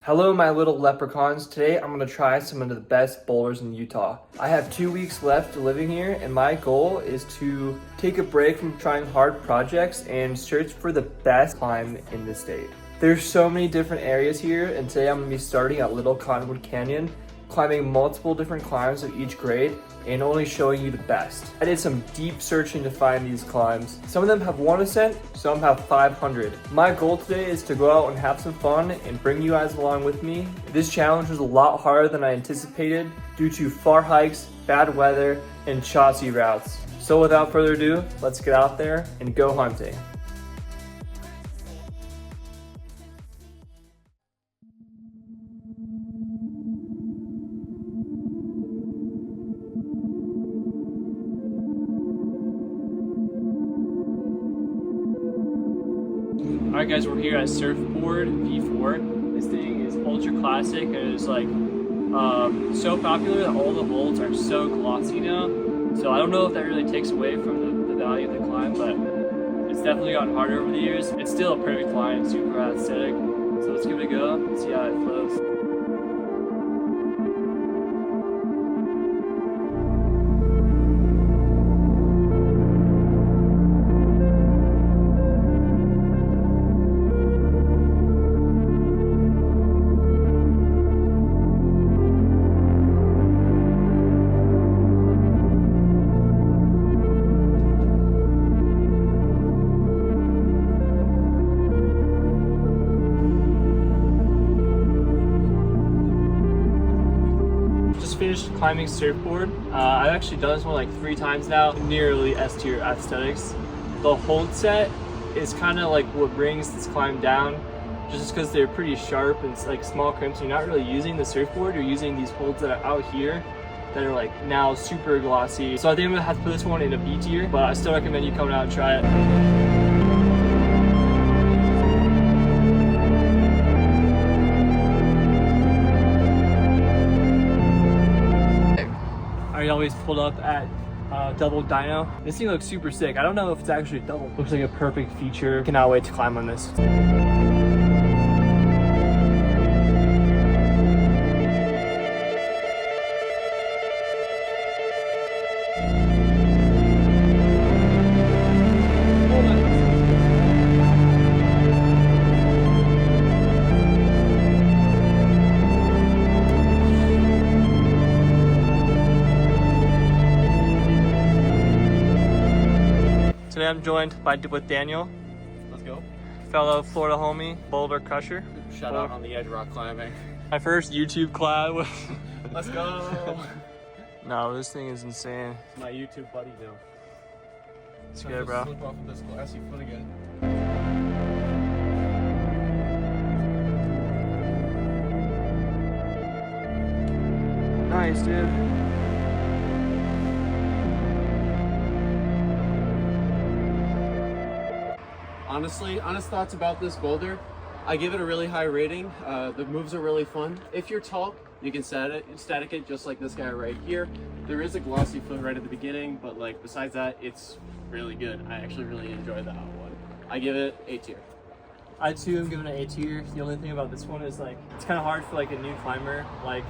Hello my little leprechauns. Today I'm going to try some of the best boulders in Utah. I have 2 weeks left living here and my goal is to take a break from trying hard projects and search for the best climb in the state. There's so many different areas here and today I'm going to be starting at Little Cottonwood Canyon, climbing multiple different climbs of each grade and only showing you the best. I did some deep searching to find these climbs. Some of them have 1 ascent, some have 500. My goal today is to go out and have some fun and bring you guys along with me. This challenge was a lot harder than I anticipated due to far hikes, bad weather, and choppy routes. So without further ado, let's get out there and go hunting. Alright guys, we're here at Surfboard V4. This thing is ultra classic and it is like so popular that all the holds are so glossy now. So I don't know if that really takes away from the value of the climb, but it's definitely gotten harder over the years. It's still a perfect climb, super aesthetic. So let's give it a go and see how it flows. Finished climbing surfboard. I've actually done this one like 3 times now. Nearly S-tier aesthetics. The hold set is kind of like what brings this climb down, just because they're pretty sharp and it's like small crimps. You're not really using the surfboard, you're using these holds that are out here that are like now super glossy. So I think I'm gonna have to put this one in a B tier, but I still recommend you coming out and try it. I always pulled up at double dyno. This thing looks super sick. I don't know if it's actually double. Looks like a perfect feature. Cannot wait to climb on this. Today I'm joined with Daniel. Let's go. Fellow Florida homie, boulder crusher. Shout out on the edge rock climbing. My first YouTube collab. Let's go. No, this thing is insane. My YouTube buddy now. It's good, bro. Slip off of this glassy foot again. Nice, dude. Honestly, honest thoughts about this boulder. I give it a really high rating. The moves are really fun. If you're tall, you can static it just like this guy right here. There is a glossy foot right at the beginning, but like besides that, it's really good. I actually really enjoy that one. I give it A tier. I too am giving it A tier. The only thing about this one is like it's kind of hard for like a new climber. Like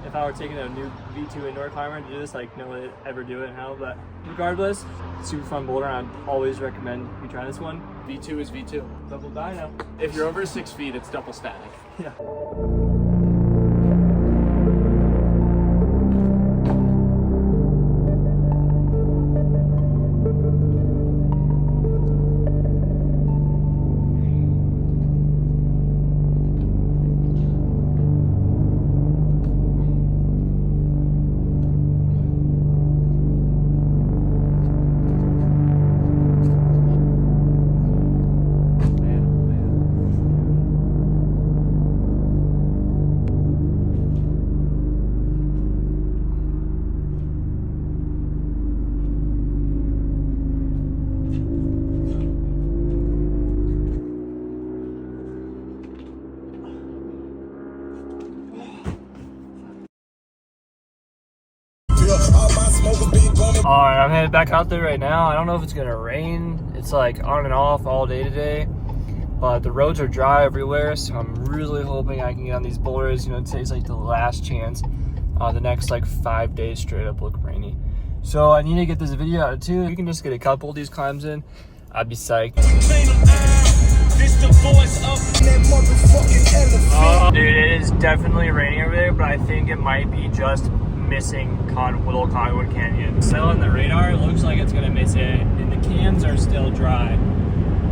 if I were taking a new V2 indoor climber to do this, like no one would ever do it in hell. But regardless, super fun boulder. I'd always recommend you try this one. V2 is V2. Double dyno. If you're over 6 feet, it's double static. Yeah. Alright, I'm headed back out there right now. I don't know if it's gonna rain. It's like on and off all day today. but the roads are dry everywhere, so I'm really hoping I can get on these boulders. You know, today's like the last chance. The next like 5 days straight up look rainy. So I need to get this video out too. You can just get a couple of these climbs in, I'd be psyched. Oh, dude, it is definitely raining over there, but I think it might be just missing Little Cottonwood Canyon. Still on the radar, it looks like it's gonna miss it, and the cans are still dry.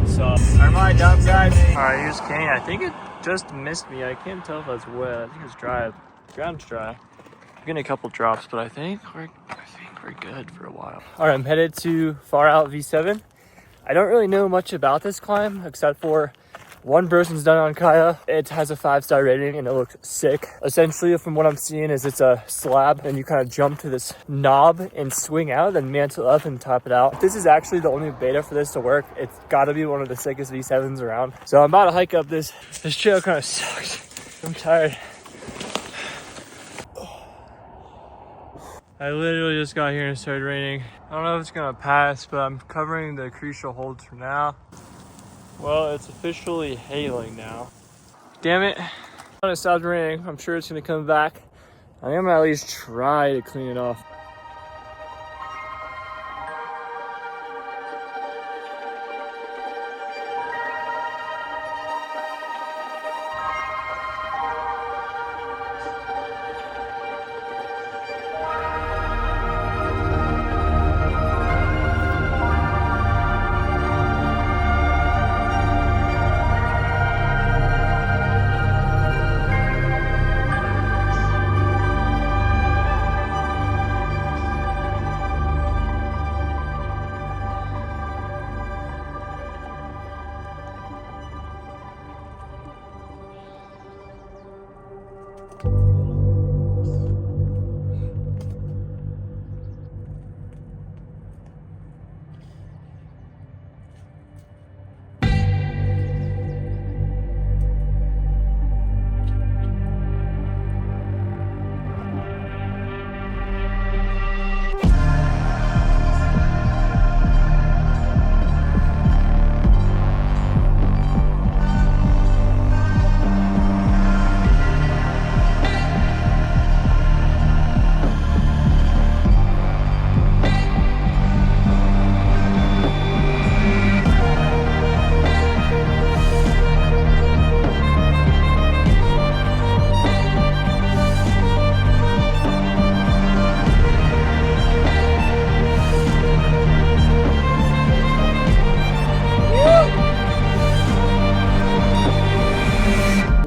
So, am I dumb, guys? Alright, here's Canyon. I think it just missed me. I can't tell if that's wet. I think it's dry. The ground's dry. I'm getting a couple drops, but I think we're good for a while. Alright, I'm headed to Far Out V7. I don't really know much about this climb except for one person's done it on Kaya. It has a 5-star rating and it looks sick. Essentially, from what I'm seeing, is it's a slab and you kind of jump to this knob and swing out, then mantle up and top it out. If this is actually the only beta for this to work, it's got to be one of the sickest V7s around. So I'm about to hike up this trail. Kind of sucks. I'm tired. I literally just got here and it started raining. I don't know if it's gonna pass, but I'm covering the crucial holds for now. Well, it's officially hailing now. Damn it. When it stopped raining, I'm sure it's gonna come back. I think I'm gonna at least try to clean it off.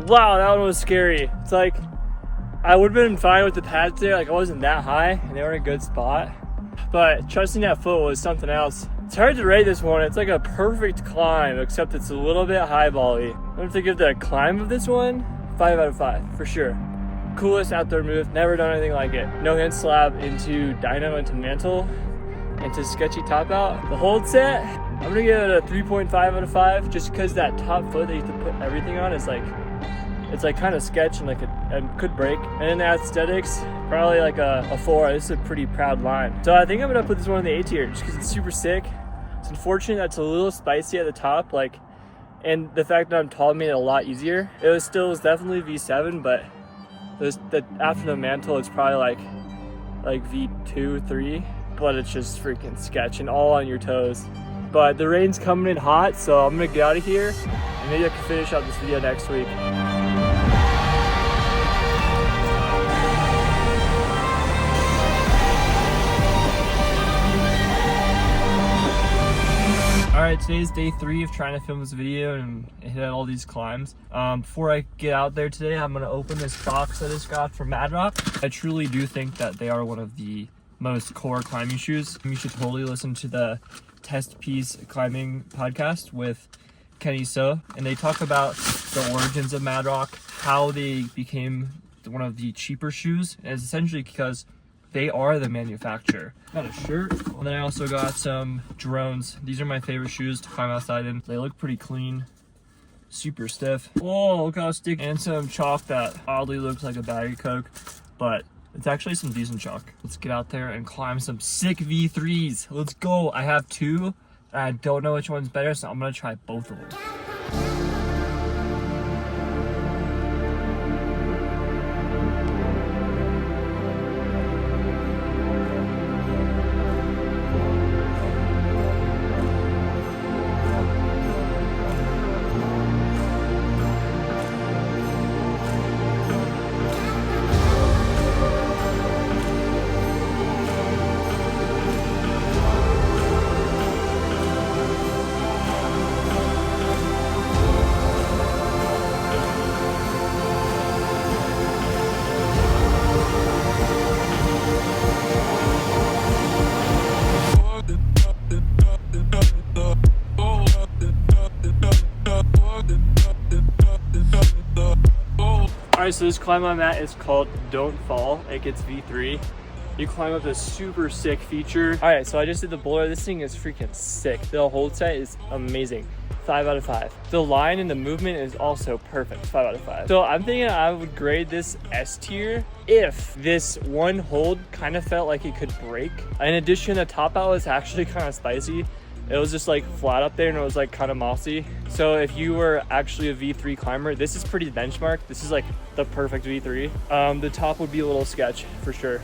Wow, that one was scary. It's like, I would have been fine with the pads there. Like, I wasn't that high and they were in a good spot. But trusting that foot was something else. It's hard to rate this one. It's like a perfect climb, except it's a little bit highball-y. I'm gonna have to give the climb of this one 5 out of 5, for sure. Coolest outdoor move, never done anything like it. No hand slab into dyno, into mantle, into sketchy top out. The hold set, I'm gonna give it a 3.5 out of 5, just because that top foot that you have to put everything on is like, it's like kind of sketch and like it could break. And then the aesthetics, probably like a 4. This is a pretty proud line. So I think I'm gonna put this one in the A tier just because it's super sick. It's unfortunate that it's a little spicy at the top, like, and the fact that I'm tall made it a lot easier. It was definitely V7, but after the mantle, it's probably like V2, 3, but it's just freaking sketch and all on your toes. But the rain's coming in hot, so I'm gonna get out of here and maybe I can finish out this video next week. Alright, today's day 3 of trying to film this video and hit all these climbs. Before I get out there today, I'm going to open this box I just got from Mad Rock. I truly do think that they are one of the most core climbing shoes. You should totally listen to the Test Piece Climbing podcast with Kenny So, and they talk about the origins of Mad Rock, how they became one of the cheaper shoes, and it's essentially because they are the manufacturer. Got a shirt, and then I also got some drones. These are my favorite shoes to climb outside in. They look pretty clean, super stiff. Oh, look how sticky. And some chalk that oddly looks like a bag of Coke, but it's actually some decent chalk. Let's get out there and climb some sick V3s. Let's go. I have 2, and I don't know which one's better, so I'm gonna try both of them. Alright, so this climb I'm at is called Don't Fall. It gets V3. You climb up this super sick feature. Alright, so I just did the boulder. This thing is freaking sick. The hold set is amazing. 5 out of 5. The line and the movement is also perfect. 5 out of 5. So I'm thinking I would grade this S tier if this one hold kind of felt like it could break. In addition, the top out was actually kind of spicy. It was just like flat up there and it was like kind of mossy. So if you were actually a V3 climber, this is pretty benchmark. This is like the perfect V3. The top would be a little sketch for sure.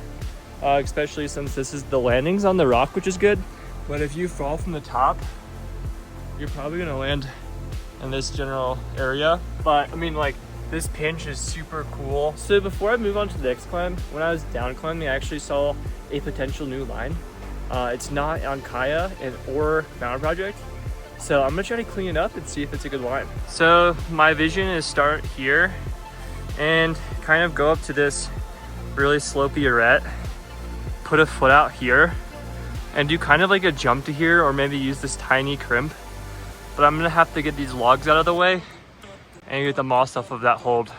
Especially since this is the landings on the rock, which is good. But if you fall from the top, you're probably gonna land in this general area. But I mean, like, this pinch is super cool. So before I move on to the next climb, when I was down climbing, I actually saw a potential new line. It's not on Kaya or Mountain Project. So I'm gonna try to clean it up and see if it's a good line. So my vision is start here and kind of go up to this really slopey arete, put a foot out here and do kind of like a jump to here, or maybe use this tiny crimp. But I'm gonna have to get these logs out of the way and get the moss off of that hold.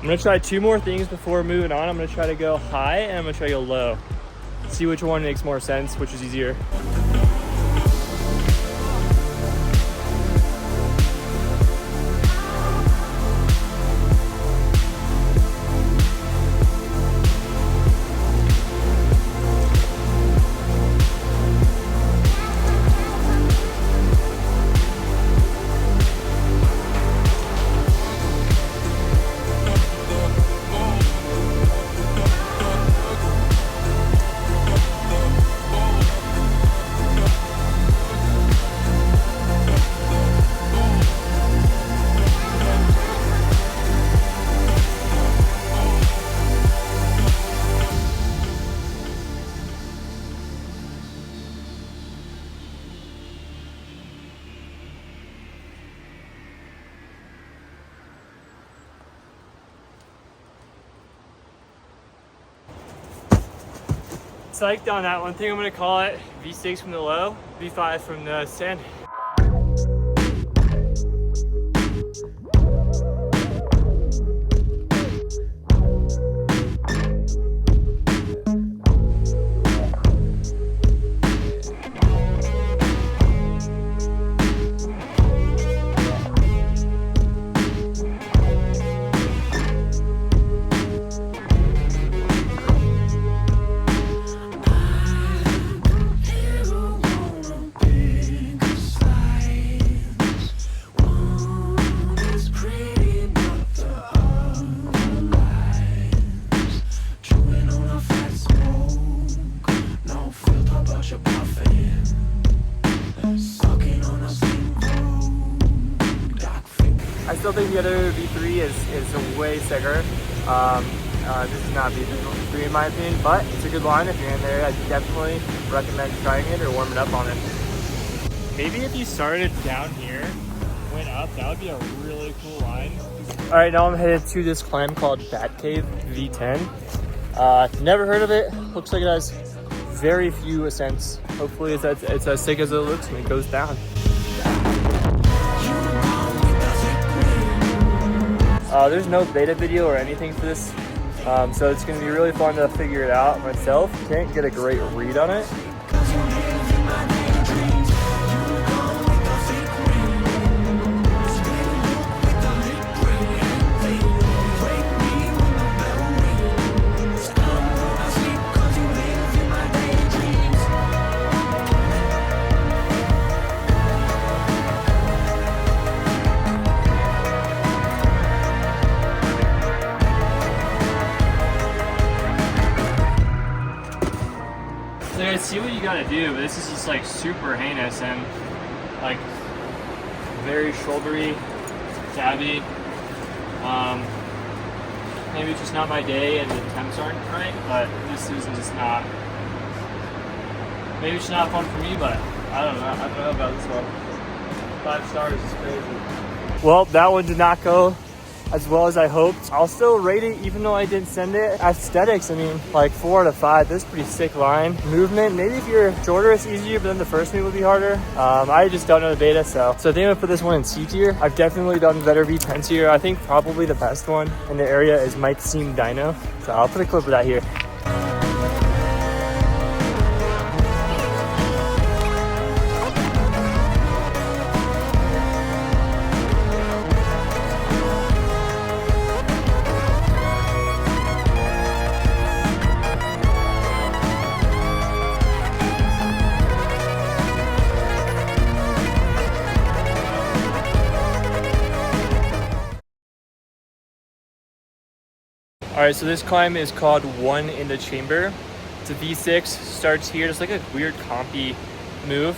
I'm gonna try 2 more things before moving on. I'm gonna try to go high and I'm gonna try to go low. See which one makes more sense, which is easier. Psyched on that one. Thing I'm gonna call it V6 from the low, V5 from the ascent. I still think the other V3 is way sicker. This is not V3 in my opinion, but it's a good line. If you're in there, I definitely recommend trying it or warming up on it. Maybe if you started down here, went up, that would be a really cool line. All right, now I'm headed to this climb called Batcave V10. Never heard of it. Looks like it has very few ascents. Hopefully it's as sick as it looks and it goes down. There's no beta video or anything for this, so it's going to be really fun to figure it out myself. Can't get a great read on it. So I see what you gotta do, but this is just like super heinous and like very shouldery, tabby. maybe it's just not my day and the temps aren't right, but this season is not. Maybe it's not fun for me, but I don't know. I don't know about this one. 5 stars is crazy. Well, that one did not go as well as I hoped. I'll still rate it even though I didn't send it. Aesthetics, I mean, like 4 out of 5. This is pretty sick line. Movement, maybe if you're shorter it's easier, but then the first move would be harder. I just don't know the beta, so I think I'm gonna put this one in C tier. I've definitely done better V10 tier. I think probably the best one in the area is Might Seem Dyno. So I'll put a clip of that here. All right, so this climb is called One in the Chamber. It's a V6, starts here. It's like a weird compy move.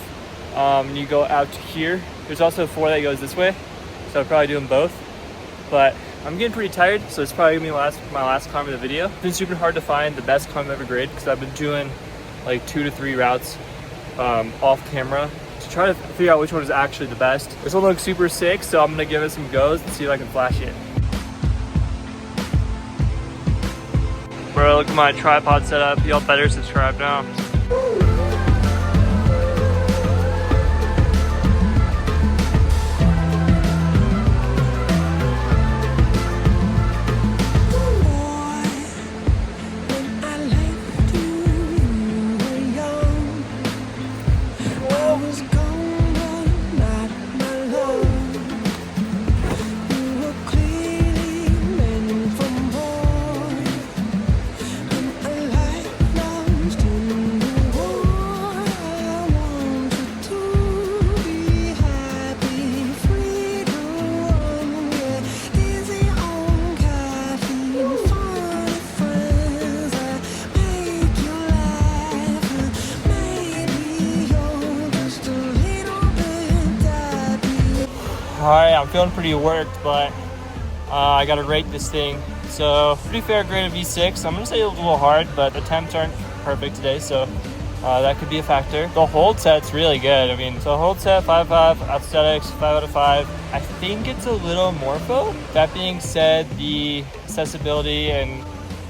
You go out to here. There's also 4 that goes this way, so I'll probably do them both. But I'm getting pretty tired, so it's probably gonna be my last climb of the video. It's been super hard to find the best climb I've ever graded because I've been doing like 2 to 3 routes off camera to try to figure out which one is actually the best. This one looks super sick, so I'm gonna give it some goes and see if I can flash it. Bro, look at my tripod setup. Y'all better subscribe now. Alright, I'm feeling pretty worked, but I gotta rate this thing. So, pretty fair grade of V6. I'm gonna say it was a little hard, but the temps aren't perfect today, so that could be a factor. The hold set's really good. I mean, so hold set 5/5, aesthetics 5 out of 5. I think it's a little morpho. That being said, the accessibility and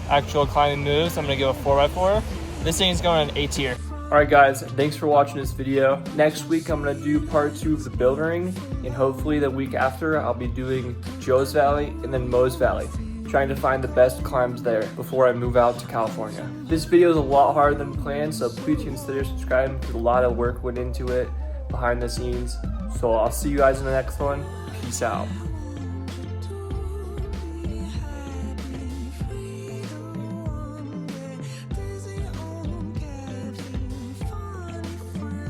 actual climbing moves, I'm gonna give a 4x4. This thing's going in A tier. Alright guys, thanks for watching this video. Next week I'm going to do part 2 of the Bouldering, and hopefully the week after I'll be doing Joe's Valley and then Moe's Valley, trying to find the best climbs there before I move out to California. This video is a lot harder than planned, so please consider subscribing because a lot of work went into it behind the scenes. So I'll see you guys in the next one. Peace out.